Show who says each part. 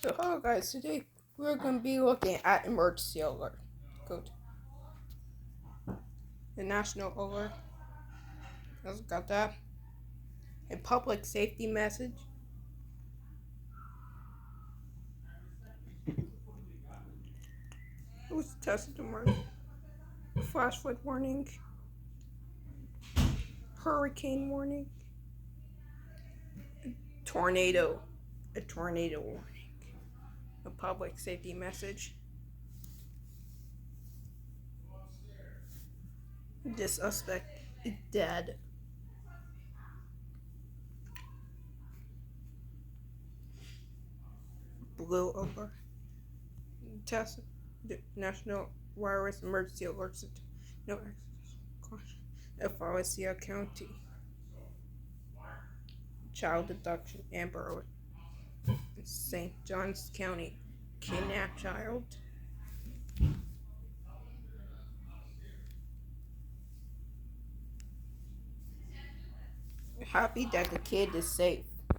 Speaker 1: So hello guys, today we're going to be looking at emergency alert. Good. The national alert. Got that. A public safety message. It was tested tomorrow. Flash flood warning. Hurricane warning. Tornado. A tornado warning. A public safety message. The suspect is dead. Blue alert. Test the national virus emergency alerts. No access. Caution. FRCA County. Child abduction. Amber Alert. St. Johns County. Kidnapped child. Happy that the kid is safe.